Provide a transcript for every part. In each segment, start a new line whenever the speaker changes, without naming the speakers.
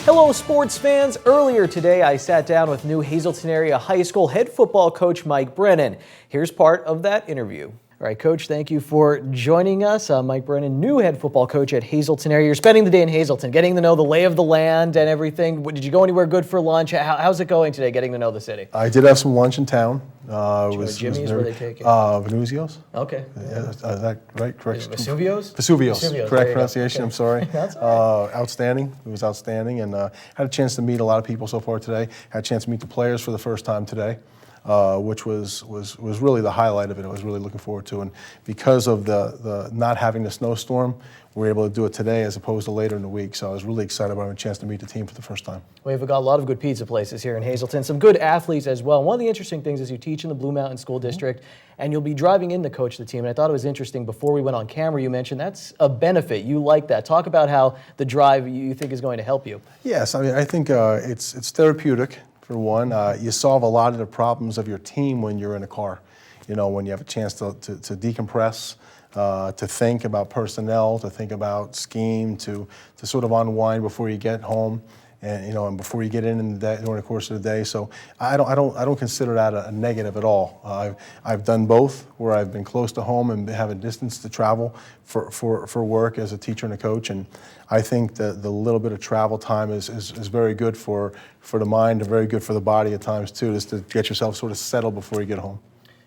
Hello, sports fans. Earlier today, I sat down with new Hazleton Area High School head football coach Mike Brennan. Here's part of that interview. All right, Coach, thank you for joining us. Mike Brennan, new head football coach at Hazleton Area. You're spending the day in Hazleton, getting to know the lay of the land and everything. Did you go anywhere good for lunch? How's it going today, getting to know the city?
I did have some lunch in town.
Jimmy's, where they take it?
Venuzio's.
Okay.
Yeah, is that right? Correct.
Vesuvio's?
Vesuvio's. Correct pronunciation. Okay. I'm sorry.
That's all right.
Outstanding. It was outstanding, and had a chance to meet a lot of people so far today. Had a chance to meet the players for the first time today. Which was really the highlight of it. I was really looking forward to, and because of the not having the snowstorm, we were able to do it today as opposed to later in the week. So I was really excited about having a chance to meet the team for the first time.
We've got a lot of good pizza places here in Hazleton, some good athletes as well. One of the interesting things is you teach in the Blue Mountain School District, and you'll be driving in to coach the team. And I thought it was interesting, before we went on camera, you mentioned that's a benefit. You like that. Talk about how the drive you think is going to help you.
Yes, I mean, I think it's therapeutic. For one, you solve a lot of the problems of your team when you're in a car. You know, when you have a chance to decompress, to think about personnel, to think about scheme, to sort of unwind before you get home, and before you get in the day, during the course of the day. So I don't consider that a negative at all. I've done both, where I've been close to home and have a distance to travel for work as a teacher and a coach, and I think that the little bit of travel time is very good for the mind and very good for the body at times too, just to get yourself sort of settled before you get home.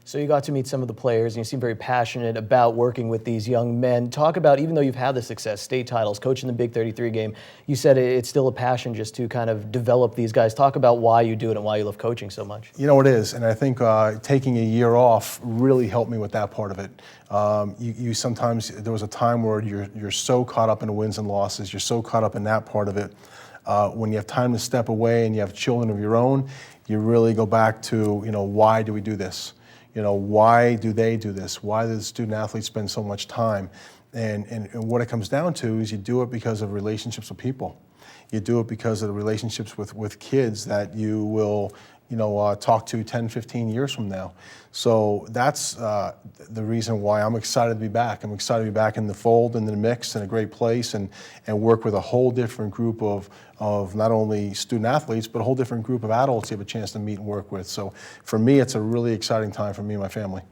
So you got to meet some of the players, and you seem very passionate about working with these young men. Talk about, even though you've had the success, state titles, coaching the Big 33 game, you said it's still a passion just to kind of develop these guys. Talk about why you do it and why you love coaching so much.
You know, it is, and I think taking a year off really helped me with that part of it. You sometimes, there was a time where you're so caught up in the wins and losses, you're so caught up in that part of it. When you have time to step away and you have children of your own, you really go back to, why do we do this? Why do they do this? Why do the student athletes spend so much time? And what it comes down to is you do it because of relationships with people. You do it because of the relationships with kids that you will talk to 10, 15 years from now. So that's the reason why I'm excited to be back. I'm excited to be back in the fold, in the mix, in a great place, and work with a whole different group of not only student athletes, but a whole different group of adults you have a chance to meet and work with. So for me, it's a really exciting time for me and my family.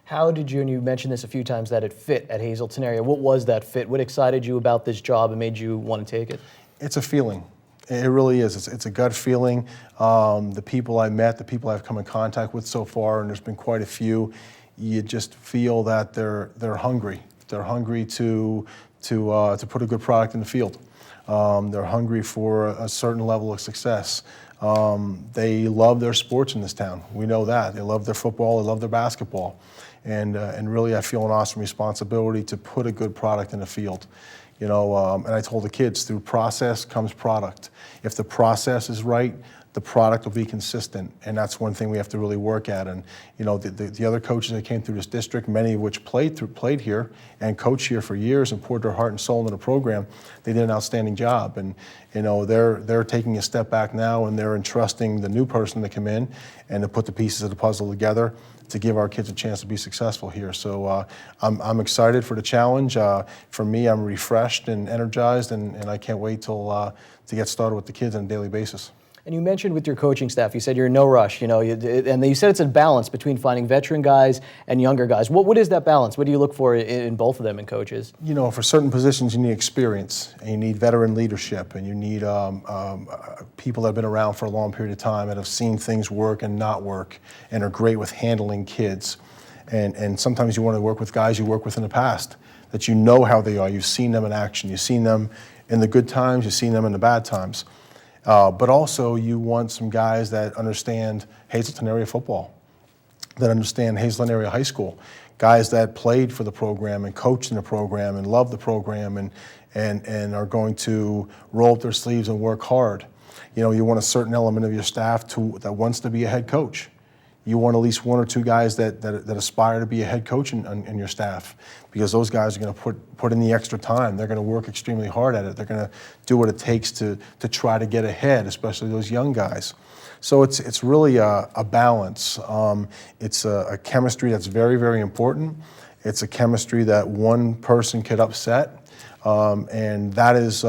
How did you, and you mentioned this a few times, that it fit at Hazleton Area? What was that fit? What excited you about this job and made you want to take it?
It's a feeling. It really is. It's a gut feeling. The people I met, the people I've come in contact with so far, and there's been quite a few, you just feel that they're hungry. They're hungry to put a good product in the field. They're hungry for a certain level of success. They love their sports in this town. We know that. They love their football, they love their basketball. And really I feel an awesome responsibility to put a good product in the field. And I told the kids, through process comes product. If the process is right, the product will be consistent, and that's one thing we have to really work at. And the other coaches that came through this district, many of which played here and coached here for years and poured their heart and soul into the program, they did an outstanding job. And they're taking a step back now, and they're entrusting the new person to come in and to put the pieces of the puzzle together to give our kids a chance to be successful here. So I'm excited for the challenge. For me, I'm refreshed and energized, and I can't wait to get started with the kids on a daily basis.
And you mentioned with your coaching staff, you said you're in no rush, and you said it's a balance between finding veteran guys and younger guys. What is that balance? What do you look for in both of them in coaches?
For certain positions, you need experience, and you need veteran leadership, and you need people that have been around for a long period of time that have seen things work and not work and are great with handling kids. And sometimes you want to work with guys you worked with in the past, that you know how they are. You've seen them in action. You've seen them in the good times. You've seen them in the bad times. But also you want some guys that understand Hazleton area football, that understand Hazleton area high school, guys that played for the program and coached in the program and love the program and are going to roll up their sleeves and work hard. You want a certain element of your staff that wants to be a head coach. You want at least one or two guys that aspire to be a head coach in your staff, because those guys are going to put in the extra time. They're going to work extremely hard at it. They're going to do what it takes to try to get ahead, especially those young guys. So it's really a balance. It's a chemistry that's very, very important. It's a chemistry that one person could upset, and that is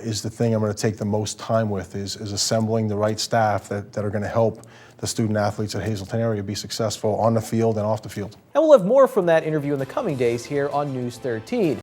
is the thing I'm going to take the most time with, is assembling the right staff that are going to help the student athletes at Hazleton area be successful on the field and off the field.
And we'll have more from that interview in the coming days here on News 13.